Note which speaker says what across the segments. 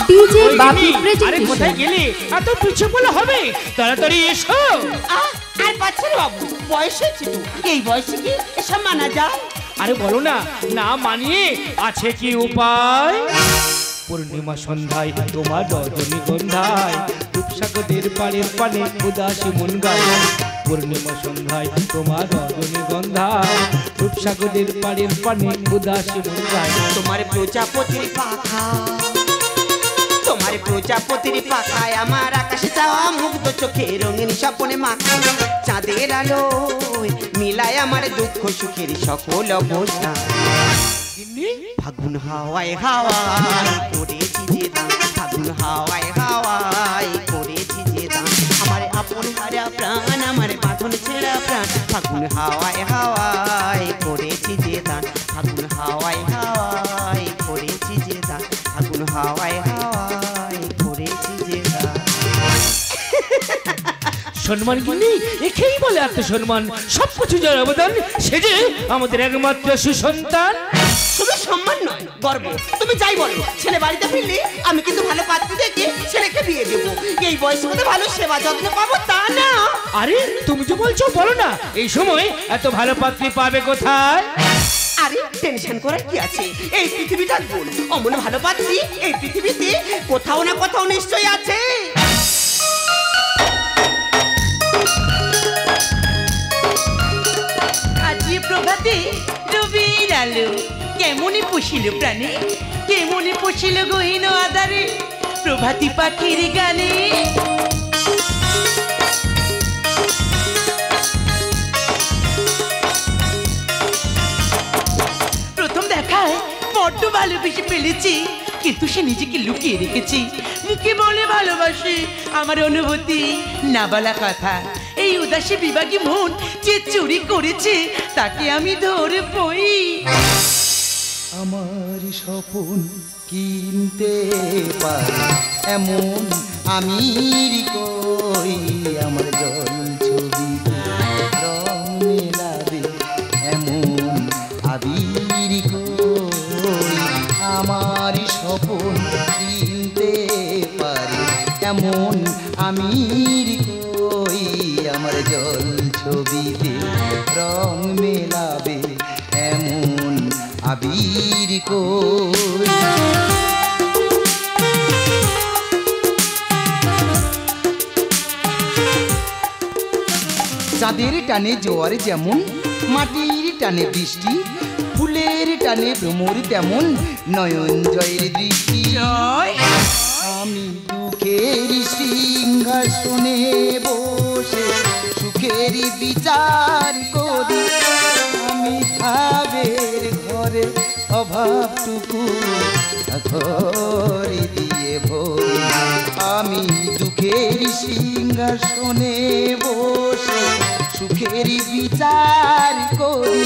Speaker 1: DJ বাপি
Speaker 2: আরে
Speaker 1: presentation.
Speaker 2: কোথায় গেলে? এত পিছু বলে হবে, তাড়াতাড়ি এসো।
Speaker 3: আর বাচ্চা বাবু, বয়স হয়েছে তো, এই বয়সে কি এসব মানা যায়?
Speaker 2: আরে বলো না, না মানিয়ে আছে কি উপায়? পূর্ণিমা সন্ধ্যায় তোমার রজনীগন্ধায় রূপসাগরের পাড়ের পানে উদাসী মন গায়। পূর্ণিমা সন্ধ্যায় তোমার রজনীগন্ধায় রূপসাগরের পাড়ের পানে উদাসী মন গায়।
Speaker 3: তোমার প্রজাপতির পাখা, তোমার প্রজাপতির পাখায় আমার আকাশে যাওয়া মুগ্ধ চোখে রঙিন স্বপ্নে মাখা। চাঁদের আলো মিলায় আমার দুঃখ সুখের সকল অবস্থা। ফাগুন হাওয়ায় হাওয়ায় করেছি যে দান, ফাগুন হাওয়ায় হাওয়ায় করেছি যে দান। আমার আপন হারা প্রাণ, আমার বাঁধন ছেঁড়া প্রাণ, ফাগুন হাওয়ায় হাওয়ায় করেছি যে দান, ফাগুন হাওয়ায় হাওয়ায় করেছি যে দান, ফাগুন হাওয়ায় হাওয়ায় করেছি যে দান।
Speaker 2: সম্মান কিনি একেই বলে আত্মসম্মান, সবকিছু যার অবদান, সে যে আমাদের একমাত্র সুসন্তান।
Speaker 3: শুধু সম্মান নয়, গর্ব। তুমি যাই বলো, ছেলে বাড়িতে ফিরলে আমি কিন্তু ভালো পাত্র দেখে ছেলেকে বিয়ে দেবো। এই বয়সে মধ্যে ভালো সেবা যত্ন পাবো তা না।
Speaker 2: আরে তুমি যে বলছো বলো না, এই সময় এত ভালো পাত্রী পাবে কোথায়?
Speaker 3: আরে টেনশন করার কি আছে, এই পৃথিবীটা গোল, অমন ভালো পাত্রী এই পৃথিবীতে কোথাও না কোথাও নিশ্চয়ই আছে।
Speaker 4: আজি প্রভাতে রবির আলো কেমনি পুষিল প্রাণে, কেমনি পুষিল গহীন আধারে প্রভাতী পাখির গানে। প্রথম দেখায় বড্ড ভালোবেসে ফেলেছি, কিন্তু সে নিজেকে লুকিয়ে রেখেছি। মুখে বলে ভালোবাসি, আমার অনুভূতি না বলা কথা। এই উদাসী বিভাগী মন যে চুরি করেছে তাকে আমি ধরবই।
Speaker 5: আমার স্বপন কিনতে পারি এমন আমির কই, আমার জল ছবি রং মেলাবে এমন আবির কই। আমার স্বপন কিনতে পারি এমন আমির কই, আমার জল ছবিতে রং মেলাবে এমন আবির কই। চাঁদের টানে জোয়ার যেমন, মাটির টানে বৃষ্টি, ফুলের টানে ভ্রমর তেমন নয়ন জয়ের দৃষ্টি। আমি দুঃখের সিংহাসনে বসে সুখের বিচার করি, আমি ভাবের ঘরে অভাবটুকু ঘরে দিয়ে ভরি। আমি দুঃখের সিংহাসনে বসে সুখের বিচার করি,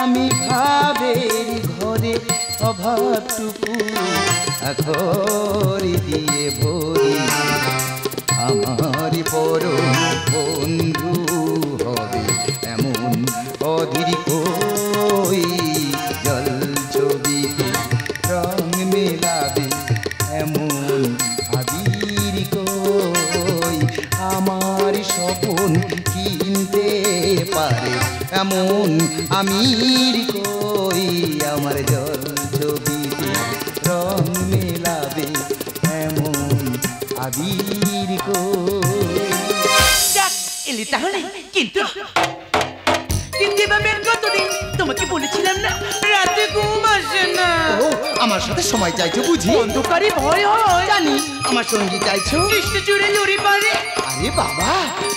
Speaker 5: আমি ভাবের ঘরে অভাবটুকু ঘরে দিয়ে ভরি। আমার পরম বন্ধু হবে এমন অধীর কই, জল ছবিতে রং মেলাবে এমন আবির কই। আমার স্বপন কিনতে পারে এমন আমির কই, আমার জল ছবিতে রং মেলাবে এমন আবির কই।
Speaker 4: যাক এলি তাহলে, কিন্তু কতদিন তোমাকে বলেছিলাম না রাতে ঘুম আসে না।
Speaker 5: ও আমার সাথে সময় চাইছো বুঝি?
Speaker 4: অন্ধকারে ভয় হয়
Speaker 5: জানি, আমার সঙ্গী চাইছো।
Speaker 4: কৃষ্ণচূড়ে লড়ি পারে।
Speaker 5: আরে বাবা,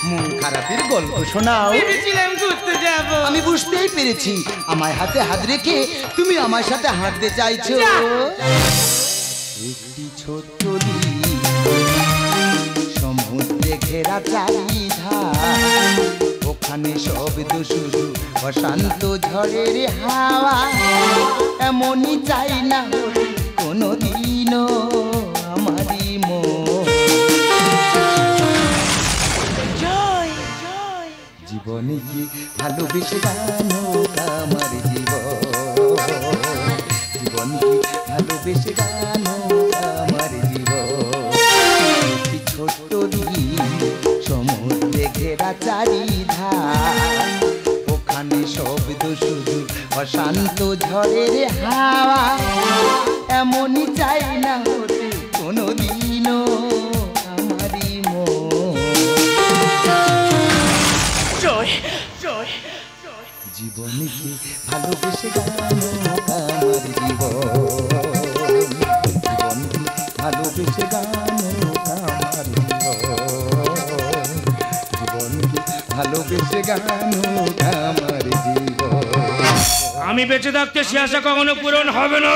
Speaker 5: মন খারাপের গল্প শোনাও।
Speaker 4: ভেবেছিলাম ঘুরতে যাব।
Speaker 5: আমি বুঝতেই পেরেছি, আমায় হাতে হাত রেখে তুমি আমার সাথে হাঁটতে চাইছো। একটি ছোট্ট দ্বীপ, সমুদ্রে ঘেরা চারিধার, ওখানে শব্দ শুধু অশান্ত ঝড়ের হাওয়া। এমনই চাই না কোনোদিনও আমারই মন। জীবনে কি ভালোবেসে জানো আমার জীবন, জীবন কি ভালোবেসে জানো আমার জীবন। শান্ত ঝড়ের হাওয়া এমনই চাই না হতে কোনোদিনও আমারই মন।
Speaker 4: জয় জয়
Speaker 5: জীবনকে ভালোবেসে গানো আমার জীবনকে ভালোবেসে গানো আমার জীবনকে ভালোবেসে গানো আমার জীবন।
Speaker 2: আমি বেঁচে থাকতে সে আশা কখনো পূরণ হবে না।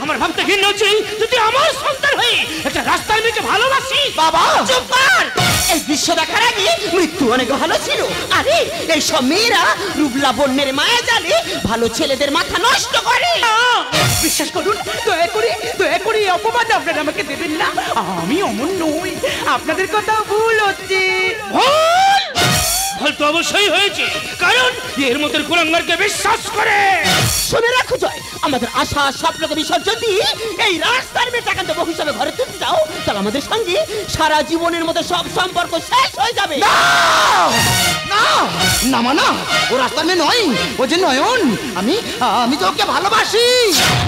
Speaker 2: আমার ভাবতে ঘৃণা হচ্ছে যদি আমার সন্তান হয়ে একটা রাস্তার মেয়েকে ভালোবাসি।
Speaker 3: বাবা চুপ কর। এই দৃশ্য দেখার আগে মৃত্যু অনেক ভালো ছিল। আরে এই সব মেয়েরা রূপ লাবণ্যের মায়া জালে ভালো ছেলেদের মাথা নষ্ট করে।
Speaker 4: বিশ্বাস করুন, দয়া করে এই অপবাদ আপনারা আমাকে দেবেন না। আমি অমন নই, আপনাদের কথা ভুল হচ্ছে।
Speaker 2: ভুল তো অবশ্যই হয়েছে, কারণ এর মতো কুলাঙ্গারকে বিশ্বাস করে।
Speaker 3: শুনে রাখো জয়, আমাদের আশা স্বপ্নকে বিসর্জন দিয়ে এই রাস্তার মেয়ে টাকা দেবো হিসাবে ঘরে তুলতে যাও, তাহলে আমাদের সঙ্গে সারা জীবনের মতো সব সম্পর্ক শেষ হয়ে যাবে।
Speaker 5: না না মা না, ও রাস্তার মেয়ে নয়, ও যে নয়ন। আমি তো ওকে ভালোবাসি।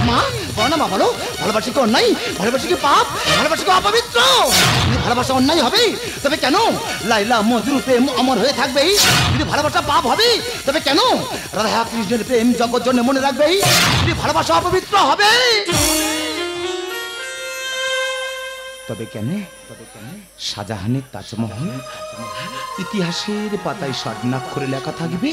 Speaker 5: মা বলো না, মা বলো, ভালোবাসি কি অন্যায়? ভালোবাসি কি পাপ? ভালোবাসি কি অপবিত্র? যদি ভালোবাসা অন্যায় হবে তবে কেন লাইলা মজনু প্রেম অমর হয়ে থাকবে? যদি ভালোবাসা পাপ হবে তবে কেন রাধা কৃষ্ণের প্রেম জগৎ জন্য মনে রাখবে? যদি ভালোবাসা অপবিত্র হবে তবে কেন শাহজাহানের তাজমহল ইতিহাসের পাতায় স্বর্ণাক্ষরে লেখা থাকবে?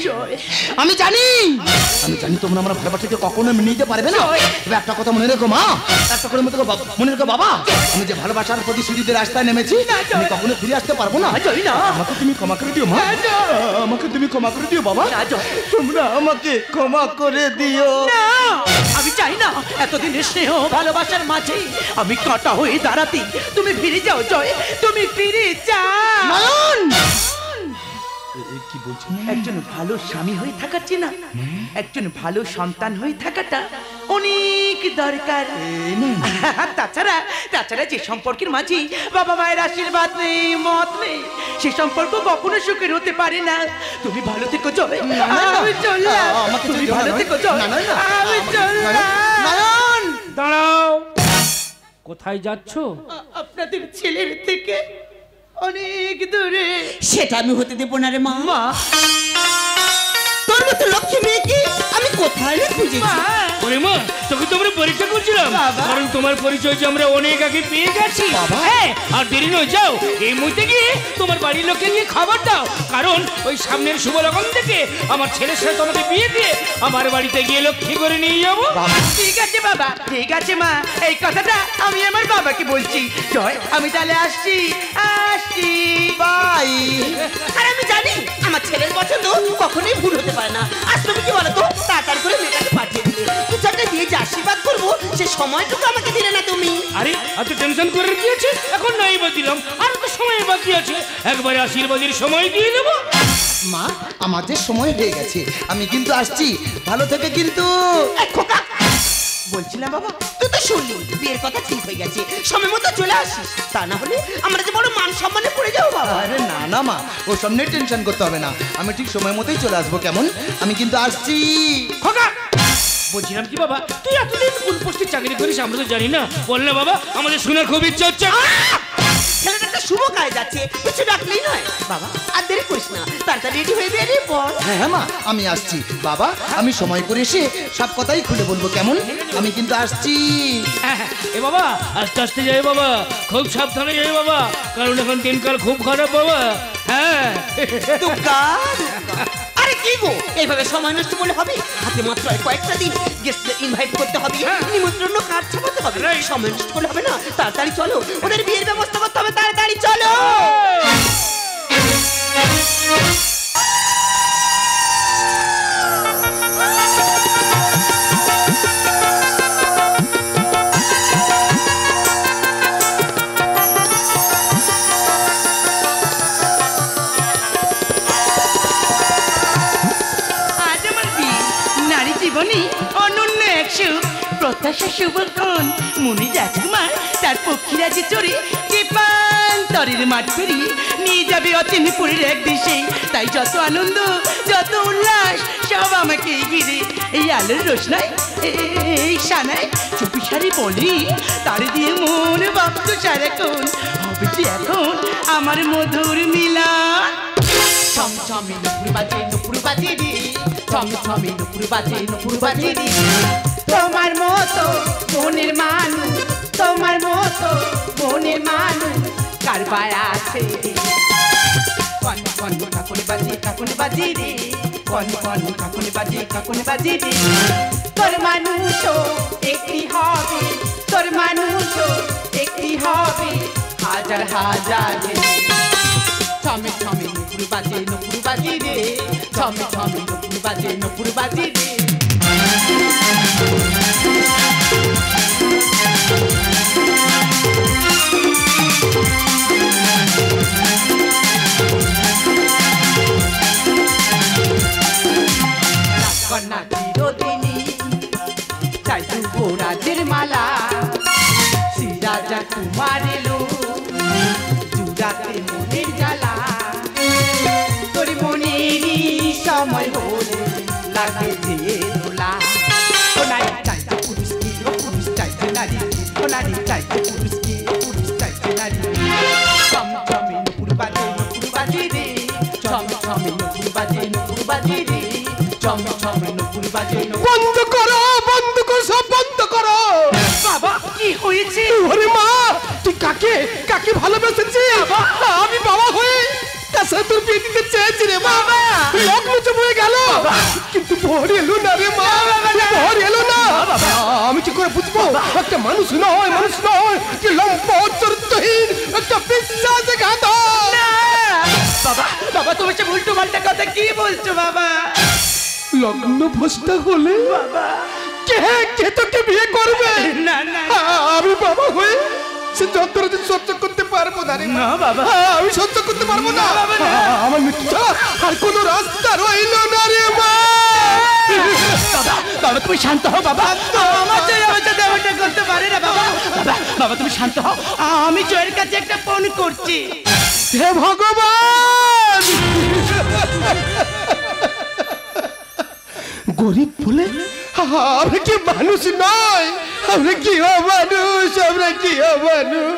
Speaker 5: আমি জানি তোমরা আমার ভালোবাসাকে কখনো মেনে নিতে পারবে না। তবে একটা কথা মনে রেখো মা, একটা করে মনে রেখো বাবা, আমি যে ভালোবাসার প্রতিশ্রুতিতে রাস্তায় নেমেছি আমি কখনো ফিরে আসতে পারবো না। আমাকে তুমি ক্ষমা করে দিও মা, আমাকে তুমি ক্ষমা করে দিও বাবা, তোমরা আমাকে ক্ষমা করে দিও।
Speaker 4: আমি চাই না এতদিনের স্নেহ ভালোবাসার মাঝে আমি কাঁটা হয়ে দাঁড়াতে। তুমি ফিরে যাও জয়, তুমি ফিরে যাও।
Speaker 5: নয়ন কি বলছো?
Speaker 4: একজন ভালো স্বামী হয়ে থাকার না, একজন ভালো সন্তান হয়ে থাকাটা অনেক দরকার। তাছাড়া যে সম্পর্কের মাঝে বাবা মায়ের আশীর্বাদ নেই, মত নেই, সে সম্পর্ক কখনো সুখের হতে পারে না। তুমি ভালো থেকো জয়, আমি চললাম। তুমি ভালো থেকো জয়, আমি চললাম।
Speaker 5: নয়ন
Speaker 2: দাঁড়াও, কোথায় যাচ্ছ?
Speaker 4: আপনাদের ছেলের থেকে অনেক দূরে।
Speaker 3: সেটা আমি হতে দেবো না রে মা। তোর মতো লক্ষ্মী মেয়েকে আমি কোথায় খুঁজেছি?
Speaker 2: ওরে মা, তোকে তোমরা পরীক্ষা করছিলাম, কারণ তোমার পরিচয় যে আমরা অনেক আগে পেয়ে গেছি। হ্যাঁ, আর দেরি নয়, যাও এই মুহূর্তে গিয়ে তোমার বাড়ির লোককে গিয়ে খাবার দাও, কারণ ওই সামনের শুভ লগন থেকে আমার ছেলের সাথে তোমাকে বিয়ে দিয়ে আমার বাড়িতে গিয়ে লক্ষ্মী করে নিয়ে যাবো।
Speaker 4: ঠিক আছে বাবা, ঠিক আছে মা, এই কথাটা আমি আমার বাবাকে বলছি। জয়, আমি তাহলে আসছি।
Speaker 3: বাই। আর আমি জানি আমার ছেলের পছন্দ কখনোই ভুল হতে পারে না। আজ তুমি কি বলো তো, তাড়াতাড়ি করে মেয়েটাকে পাঠিয়ে দিলে, কিছু একটা দিয়ে যে আশীর্বাদ করবো সে সময়টুকু আমাকে দিলে না তুমি।
Speaker 2: আরে এত টেনশন করে দিয়েছে, এখন নাই বা দিলাম, আর তো সময় বাকি আছে, একবারে আশীর্বাদের সময় দিয়ে দেবো।
Speaker 5: মা আমাদের সময় হয়ে গেছে, আমি কিন্তু আসছি, ভালো থেকে কিন্তু।
Speaker 3: খোকা বলছিলাম বাবা, তুই তো শুনলি বিয়ের কথা ঠিক হয়ে গেছে, সময় মতো চলে আসিস, তা না হলে আমরা যে বড় মান সম্মানে পড়ে যাবো বাবা।
Speaker 5: আরে না না মা, ও সব নিয়ে টেনশন করতে হবে না, আমি ঠিক সময় মতোই চলে আসবো। কেমন? আমি কিন্তু আসছি।
Speaker 2: খোকা বলছিলাম কি বাবা, তুই এতদিন কোন পোস্টে চাকরি করিস আমরা তো জানি না, বল না বাবা, আমাদের শোনার খুব ইচ্ছা হচ্ছে।
Speaker 3: ছেলেটা একটা শুভ কাজ যাচ্ছে, কিছু ডাকলেই নয় বাবা। আর দেরি করিস না, তাড়াতাড়ি রেডি হয়ে বেরিয়ে পড়।
Speaker 5: হ্যাঁ মা, আমি আসছি বাবা, আমি সময় করে এসে সব কথাই খুলে বলবো। কেমন? আমি কিন্তু আসছি।
Speaker 2: এ বাবা, আস্তে আস্তে যাই বাবা, খুব সাবধানে যাই বাবা, কারণ এখন দিনকাল খুব খারাপ বাবা। হ্যাঁ
Speaker 3: আরে কি গো, এইভাবে সময় নষ্ট করলে হবে? হাতে মাত্র কয়েকটা দিন, গেস্টদের ইনভাইট করতে হবে, নিমন্ত্রণ কার্ড ছাপাতে হবে, সময় নষ্ট করলে হবে না। তাড়াতাড়ি চলো, ওদের বিয়ের ব্যবস্থা করতে হবে, তাড়াতাড়ি চলো।
Speaker 4: অনন্য এক সুখ প্রত্যাশা শুভক্ষণ মুনি রাজকুমার তার পক্ষীরাজে চড়ে দীপান্তরের মাঠ পেরিয়ে নিয়ে যাবে অচিনপুরের এক দেশে। তাই যত আনন্দ যত উল্লাস সব আমাকে ঘিরে এই আলোর রোশনায় এই সানায় চুপি সারি বলি তারে দিয়ে মন ভাবতো সারাক্ষণ হবে যে এখন আমার মধুর মিলন।
Speaker 3: ছমছমে নুপুর বাজে রে, ছমছমে নুপুর বাজে রে। তোমার মতো মনের মানুষ, তোমার মতো মনের মানুষ কারবার আছে রে। কন কন কাকুন বাজে রে, কন কন কাকুন বাজে রে। তোর মানুষও একটি হবে, তোর মানুষও একটি হবে হাজার হাজার রে। ছমে ছমে নুপুর বাজে রে, ছমে ছমে নুপুর বাজে রে। কন্যা চিরদিনী চাই যুবরাজের মালা, শ্রী রাজা কুমার এলো জুড়াতে মনের জ্বালা। তোর মনেরই সময় হলে লাগে যে দোলা। ও নারী চাইছে পুরুষকে, ও পুরুষ চাইছে নারী, ও নারী চাইছে পুরুষকে, পুরুষ চাইছে নারী। ছমছমে নুপুর বাজে রে, ছমছমে নুপুর বাজে রে, ছমছমে নুপুর বাজে।
Speaker 5: বন্ধ করো, বন্ধ করো, সব বন্ধ করো।
Speaker 4: বাবা কি হয়েছে?
Speaker 5: ওরে মা, তুই কাকে ভালোবেসেছিস? আমি বাবা হয়ে তার সাথে তোর বিয়ে দিতে চেয়েছি রে বাবা। লগ্ন তো হয়ে গেল কিন্তু ভোর এলো না রে মা, ভোর এলো না। আমি কি করে বুঝবো একটা মানুষ নয় কি লম্বা চরিত্রহীন একটা বিশ্বাসঘাতক।
Speaker 4: বাবা বাবা তুমি সে উল্টো পাল্টা কথা কি বলছো বাবা?
Speaker 5: লগ্ন ভ্রষ্টা হলে বাবা কে তোকে বিয়ে করবে?
Speaker 4: না না
Speaker 5: আমি বাবা হয়ে সে যন্ত্রণা সহ্য করতে পারবো না রে
Speaker 4: না বাবা,
Speaker 5: আমি সহ্য করতে পারবো না। আমার মৃত্যু ছাড়া আর কোনো রাস্তা রইল না রে মা।
Speaker 4: বাবা তুমি শান্ত হও বাবা, আমার জয় আমার সাথে এমনটা করতে পারে না বাবা। বাবা তুমি শান্ত হও, আমি জয়ের কাছে একটা ফোন করছি।
Speaker 5: হে ভগবান, গরিব বলে আমরা কি মানুষ নয়? আমরা কি মানুষ? আমরা কি মানুষ?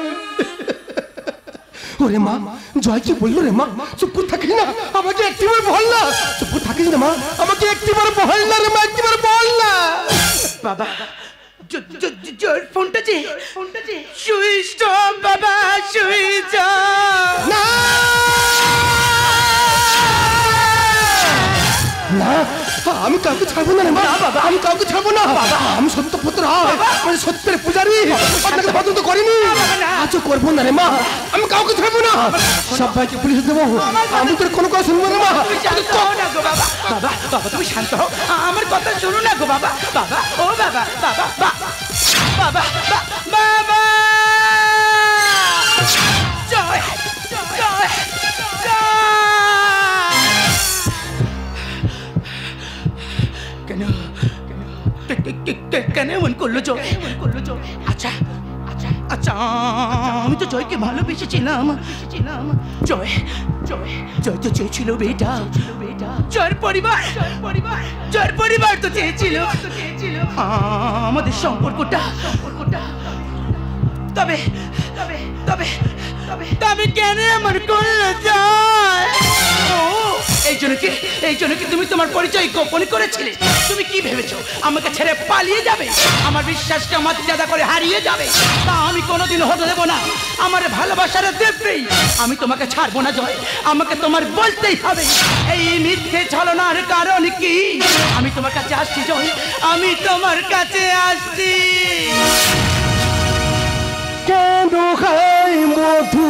Speaker 5: ওরে মা, জয় কি বললো রে মা? চুপ করে থাকিস না, আমাকে একটিবার বল না। চুপ করে থাকিস না মা, আমাকে একটিবার বল না রে মা, একটিবার বল না।
Speaker 4: বাবা জয়ের ফোনটা যে সুইচ অফ বাবা, সুইচ অফ।
Speaker 5: না না, আমি কাউকে ছাড়বো না রে মা, বাবা আমি কাউকে ছাড়বো না। আমি সত্য পুত্র, আমি সত্যের পূজারি, আপনাকে পছন্দ করিনি, আজও করবো না রে মা। আমি কাউকে ছাড়বো না, সবাইকে পুলিশ দেবো। আমি তোর কোনো কথা শুনবো না মা।
Speaker 4: বাবা বাবা তুমি শান্ত হও, আমার কথা শুনো না গো বাবা। বাবা ও বাবা, বাবা বাবা বাবা জয় জয় কেন এমন করলো জয়? আচ্ছা আচ্ছা আচ্ছা, আমি তো জয়কে ভালোবেসেছিলাম। জয় জয় জয় তো চেয়েছিল বেটা, জয়ের পরিবার তো চেয়েছিল আমাদের সম্পর্কটা। তবে তবে তবে তবে কেন আমার করলো জয়? এই জন্য কি তুমি তোমার পরিচয় গোপন করেছিলে? তুমি কি ভেবেছো আমাকে ছেড়ে পালিয়ে যাবে, আমার বিশ্বাসকে মর্যাদা করে হারিয়ে যাবে? তা আমি কোনোদিন হতে দেবো না। আমার ভালোবাসার দেবী, আমি তোমাকে ছাড়বো না জয়, আমাকে তোমার বলতেই হবে এই মিথ্যে ছলনার কারণ কি। আমি তোমার কাছে আসছি জয়, আমি তোমার কাছে আসছি।
Speaker 5: কেন খাই মধু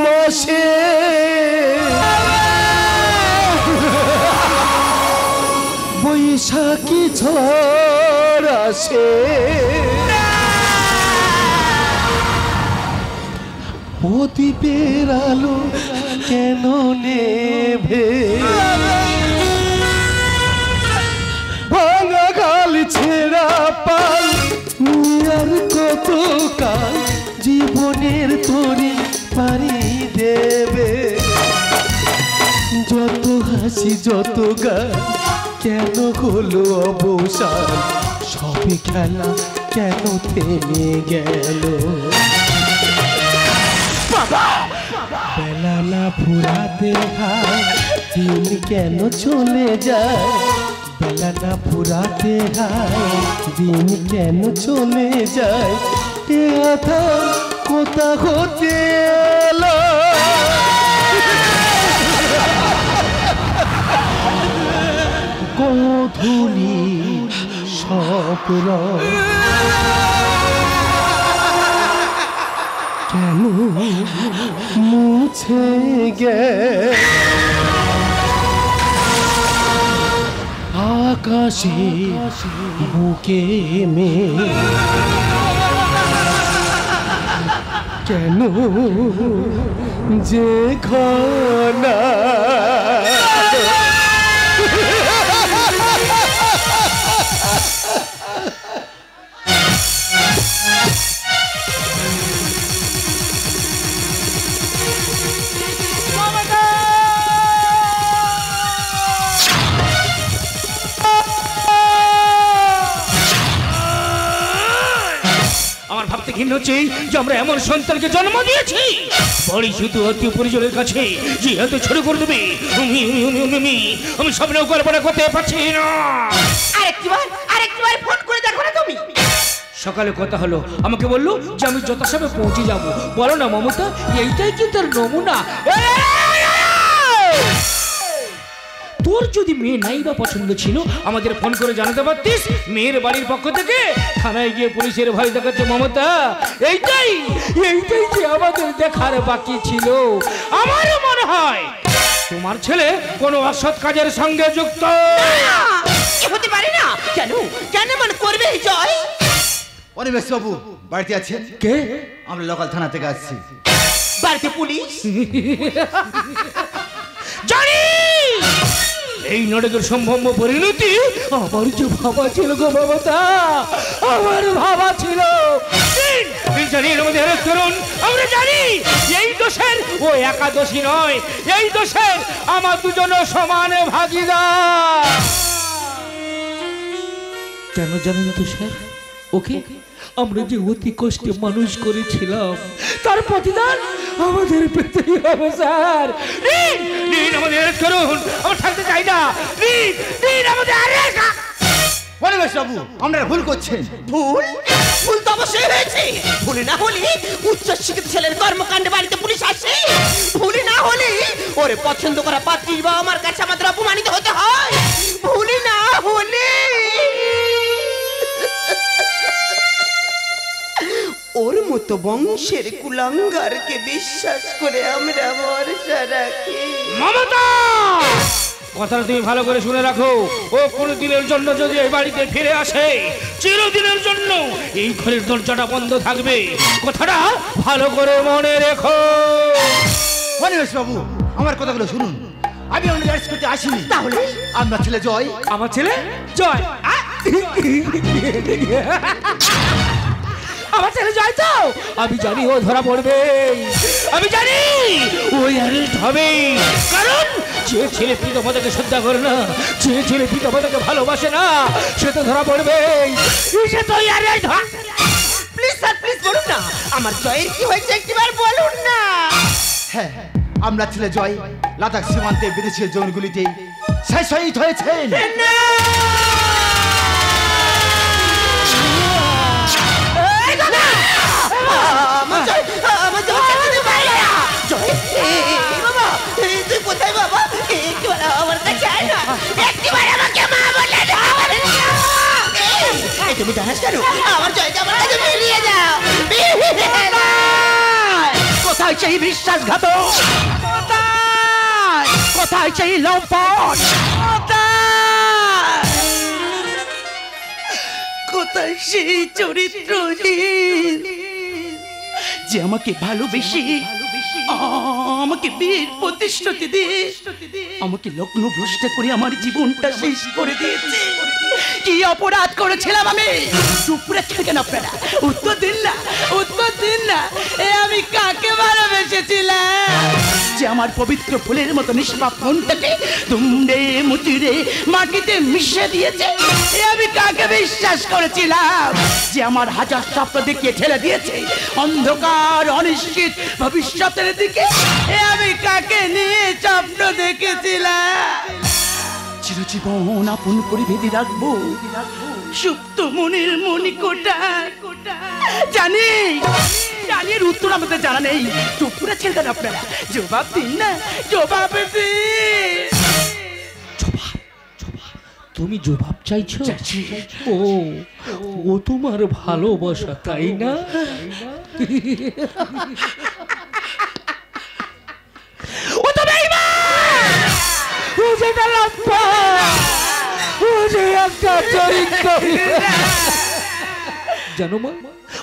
Speaker 5: মাসে বৈশাখী ঝড় আসে, প্রদীপের আলো কেন নেভে, ভাঙা গাল ছেঁড়া পাল
Speaker 1: হাসি যত গান কেন হলো অবসান সবে খেলা কেন থেমে গেল বেলা না ফুরাতে হায় দিন কেন চলে যায় বেলা না ফুরাতে হায় দিন কেন চলে যায় এ আধা কোথা হতে এলো গোধূলি স্বপ্ন কেন মুছে গে আকাশে বুকে মে কেন যে খানা
Speaker 2: আমার ভাবতে ঘৃণা হচ্ছে যে আমরা এমন সন্তানকে জন্ম দিয়েছি বড়ি শুধু আত্মীয় পরিজনের কাছে যে এত ছোট করে দেবে আমি স্বপ্নেও কল্পনা করতে পারছি না।
Speaker 3: আরেকবার ফোন করে দেখো না তুমি।
Speaker 2: সকালে কথা হলো, আমাকে বললো যে আমি যথাসময়ে পৌঁছে যাব। বলো না মমতা, এইটাই কি তোর নমুনা? তোর যদি মেয়ে নাই বা পছন্দ ছিল আমাদের ফোন করে জানাতে পারতিস। মেয়ের বাড়ির পক্ষ থেকে থানায় গিয়ে পুলিশের ভয় দেখাচ্ছে মমতা। এইটাই যে আমাদের দেখার বাকি ছিল। আমারও মনে হয় তোমার ছেলে কোনো অসৎ কাজের সঙ্গে যুক্ত
Speaker 3: হতে পারে না। কেন মনে করবে জয়?
Speaker 5: অনিমেষ বাবু বাড়িতে আছেন?
Speaker 2: কে?
Speaker 5: আমরা লোকাল থানা থেকে আসছি।
Speaker 3: বাড়িতে পুলিশ?
Speaker 2: জানি এই নাটকের সম্ভাব্য পরিণতি আমার যে ভাবা ছিল গো মমতা, আমার ভাবা ছিল। আমরা জানি এই দোষের ও একাদশী নয়, এই দোষের আমার দুজন সমান ভাগিদার। কেন জানেন তো স্যার, ওকে আমরা যে অতি কষ্টে মানুষ করেছিলাম তার প্রতিদান আমাদের পেতেই হবে স্যার। ঋণ আমাদের অ্যারেস্ট করুন, আমরা থাকতে চাই না। ঋণ আমাদের অ্যারেস্ট।
Speaker 5: অনিমেষ বাবু আমরা ভুল করছেন।
Speaker 3: ভুল তো অবশ্যই হয়েছে। ভুল না হলে উচ্চ শিক্ষিত ছেলের কর্মকাণ্ডে বাড়িতে পুলিশ আসে। ভুল না হলে ওরে পছন্দ করা পাত্রীর বাবা আমার কাছে আমাদের অপমানিত হতে হয়। ভুল না হলে ওর মতো বংশের কুলাঙ্গারকে বিশ্বাস করে আমরা ভরসা রাখি।
Speaker 2: মমতা, কথাটা তুমি ভালো করে শুনে রাখো। ও কোনো দিনের জন্য যদি এই বাড়িতে ফিরে আসে, চিরদিনের জন্য এই ঘরের দরজাটা বন্ধ থাকবে। কথাটা ভালো করে মনে রেখো।
Speaker 5: অনিমেষ বাবু আমার কথাগুলো শুনুন। আমি অন্য অ্যারেস্ট করতে আসিনি।
Speaker 3: তাহলে
Speaker 5: আপনার ছেলে জয়।
Speaker 2: আমার ছেলে জয়? আমার ছেলে জয় তো আমি জানি ও ধরা পড়বে। আমি জানি ওই অ্যারেস্ট হবে। কারণ যে ছেলে পিতামাতাকে শ্রদ্ধা করে না, যে ছেলে পিতামাতাকে ভালোবাসে না, সে তো ধরা পড়বে। সে তো অ্যারেস্ট হবে।
Speaker 3: প্লিজ স্যার, প্লিজ বলুন না আমার জয়ের কি হয়েছে, একবার বলুন না।
Speaker 5: হ্যাঁ, আমরা ছেলে জয় লাদাখ সীমান্তে বিদেশি জোনগুলিতে শহীদ হয়েছেন।
Speaker 3: তুমি জানাস কেন আমার জয়কে আমার কাছে ফিরিয়ে যাও।
Speaker 4: কোথায় সেই বিশ্বাসঘাতক? কোথায় সেই লম্পট? কোথায় সেই চরিত্রহীন যে আমাকে ভালোবেসে আমাকে বিয়ের প্রতিশ্রুতি দিয়ে আমাকে লগ্ন ভ্রষ্ট করে আমার জীবনটা শেষ করে দিয়েছে? কি অপরাধ করেছিলাম আমি? চুপ করে থাকেন আপনারা, উত্তর দিন না, উত্তর দিন না। এ আমি কাকে ভালোবেসেছিলাম? যে আমার পবিত্র ফুলের মতো নিষ্পাপ মনটাকে দুমড়ে মুচড়ে মাটিতে মিশে দিয়েছে। এ আমি কাকে বিশ্বাস করেছিলাম যে আমার হাজার স্বপ্ন দেখিয়ে ঠেলে দিয়েছে অন্ধকার অনিশ্চিত ভবিষ্যতের দিকে? এ আমি কাকে নিয়ে স্বপ্ন দেখেছিলাম? চিরজীবন আপন করে বেঁধে রাখবো সুপ্ত মনের মণিকোটা। জানি জানি এর উত্তর আমাদের জানা নেই। চুপ করে ছেড়ে দেন আপনারা। জবাব দিন না, জবাব দিন।
Speaker 2: তুমি জবাব চাইছো? ও ও তোমার ভালোবাসা, তাই না?
Speaker 4: ও তো বেঈমান!
Speaker 2: ও যেটা লম্বা, ও যে একটা চরিত্র। জানো মা,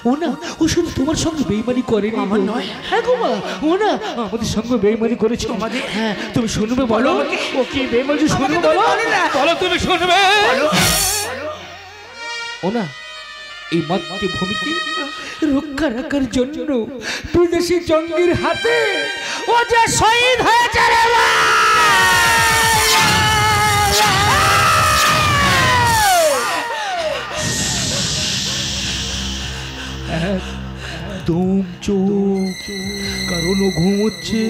Speaker 2: ও না, ও শুধু তোমার সঙ্গে বেইমানি করেনি।
Speaker 4: আমার নয়।
Speaker 2: হ্যাঁ গো মা, ও না আমাদের সঙ্গে বেইমানি করেছে।
Speaker 4: আমাদের?
Speaker 2: হ্যাঁ, তুমি শুনবে বলো।
Speaker 4: আমাকে।
Speaker 2: ও কি বেইমানি শুনবে
Speaker 4: আমাকে
Speaker 2: বলো?
Speaker 4: বলো না।
Speaker 2: বলো, তুমি শুনবে।
Speaker 4: বলো।
Speaker 2: ও না এই মাতৃভূমিকে রক্ষা রাখার জন্য বিদেশি জঙ্গির হাতে ও যে শহীদ হয়েছে রে মা। একদম চোখ, কারণ ও ঘুমোচ্ছে।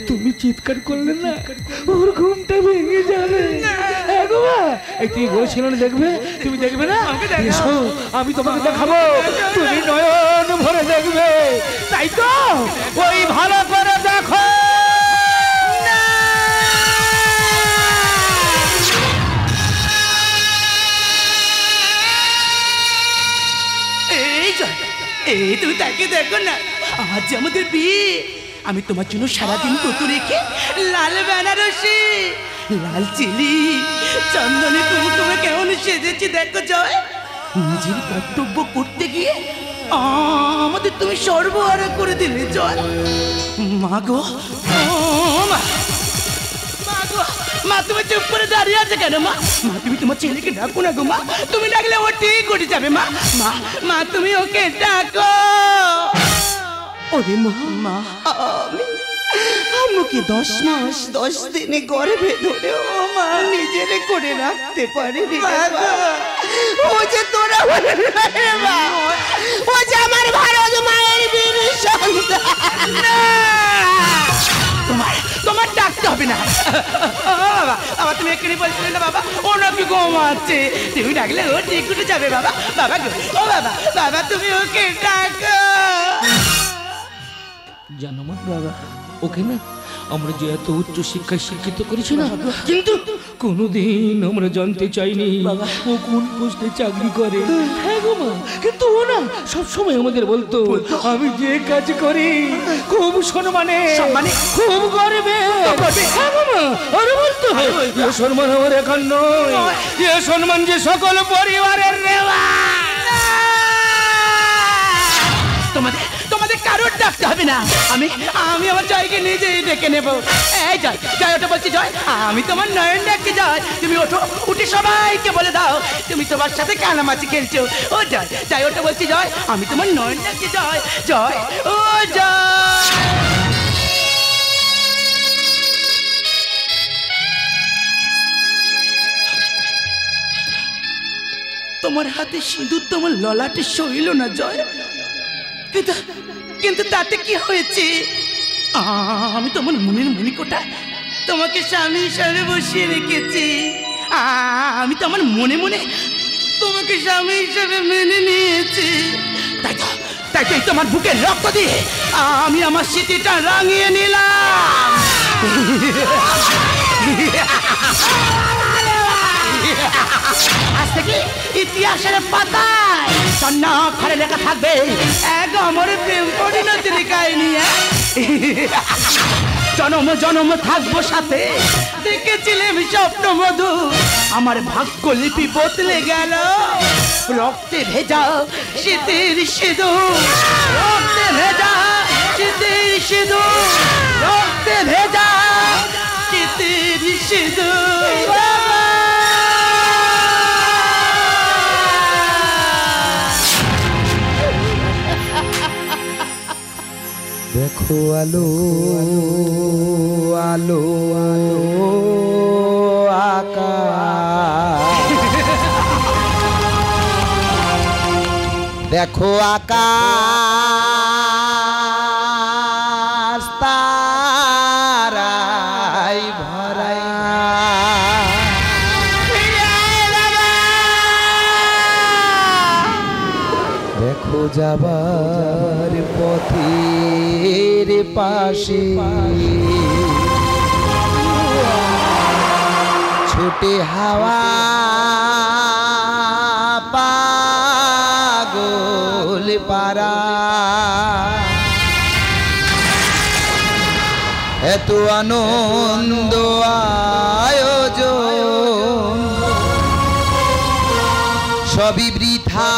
Speaker 2: তুমি চিৎকার করলে না, ওর ঘুমটা ভেঙে যাবে। এই তুমি বলেছিল না দেখবে, তুমি দেখবে না? এসো, আমি তোমাকে দেখাবো, তুমি নয়ন ভরে দেখবে। তাই তো, ওই ভালো করে দেখো।
Speaker 4: এই তুমি তাকে দেখো না, আজ আমাদের বিয়ে। আমি তোমার জন্য সারাদিন কত রেখে লাল বেনারসি, লাল চিলি, চন্দনে কুমকুমে কেমন সেজেছি দেখো জয়। নিজের কর্তব্য করতে গিয়ে আমাদের তুমি সর্বহারা করে দিলে জয়। মা গো, মা, মা গো, মা তুমি চুপ করে দাঁড়িয়ে আছে কেন? মা, মা তুমি তোমার ছেলেকে ডাকো না গো মা। তুমি ডাকলে ও ঠিক উঠে যাবে। মা, মা, মা তুমি ওকে ডাকো।
Speaker 3: ওরে মা, মা আমাকে 10 মাস 10 দিনে গর্ভে ধরে ও মা নিজের করে রাখতে পারিনি। ও যে তোরা মা, ও যে আমার ভারত মায়ের বীর সন্তান।
Speaker 4: তোমার ডাকতে হবে না বাবা। বাবা তুমি এক্ষুনি বলছিলে না বাবা ও নাকি ঘুমাচ্ছে, তুমি ডাকলে ও ঠিক উঠে যাবে বাবা। বাবা গো, ও বাবা, বাবা তুমি ওকে ডাকো।
Speaker 2: জানো মা, বাবা ওকে না আমরা যে এত উচ্চ শিক্ষায় শিক্ষিত করেছি না, কিন্তু কোনোদিন আমরা জানতে চাইনি ও কোন পোস্টে চাকরি করে। হ্যাঁ গো মা, কিন্তু ও না সবসময় আমাদের বলতো আমি যে কাজ করি খুব সম্মানে, খুব গর্বে। হ্যাঁ গো মা, আরে বলতো এ সম্মান আমার এখন নয়, এ সম্মান যে সকল পরিবারের নেওয়া।
Speaker 4: তোমাদের কারোর ডাকতে হবে না। আমি আমার জয়কে নিজেই ডেকে নেবো। এই জয়, জয় ওটা বলছি জয়, আমি তোমার নয়ন ডাকতে জয়। তুমি ওঠো, উঠে সবাইকে বলে দাও তুমি তোমার সাথে কানামাছি খেলছো। ও জয়, জয় ওটা বলছি জয়, আমি তোমার নয়ন ডাকতে জয়। জয়, ও জয়। তোমার হাতে সিঁদুর তোমার ললাটে সইল না জয়, কিন্তু তাতে কি হয়েছে? আমি তোমার মনের মণিকোটা তোমাকে স্বামী হিসাবে বসিয়ে রেখেছি। আমি তো আমার মনে মনে তোমাকে স্বামী হিসাবে মেনে নিয়েছি। তাই তো তোমার বুকের রক্ত দিয়ে আমি আমার স্মৃতিটা রাঙিয়ে নিলাম। আজ থেকে ইতিহাসের পাতায় স্বর্ণাক্ষরে লেখা থাকবে এক অমর প্রেম পরিণতির কাহিনী। জনম জনম থাকবো সাথে, দেখেছিলাম স্বপ্ন মধু, আমার ভাগ্য লিপি বদলে গেল। রক্তে ভেজা শীতের সিঁদুর, রক্তে ভেজা শীতের সিঁদুর, রক্তে ভেজা শীতের সিঁদুর।
Speaker 2: দেখো
Speaker 5: দেখো আলো আলো আকাশ, দেখো আকাশ তারাই ভরা, দেখো যাবার পথের পাশে ছোটে হাওয়া পাগল পারা, এত আনন্দ আয়োজন সবই বৃথা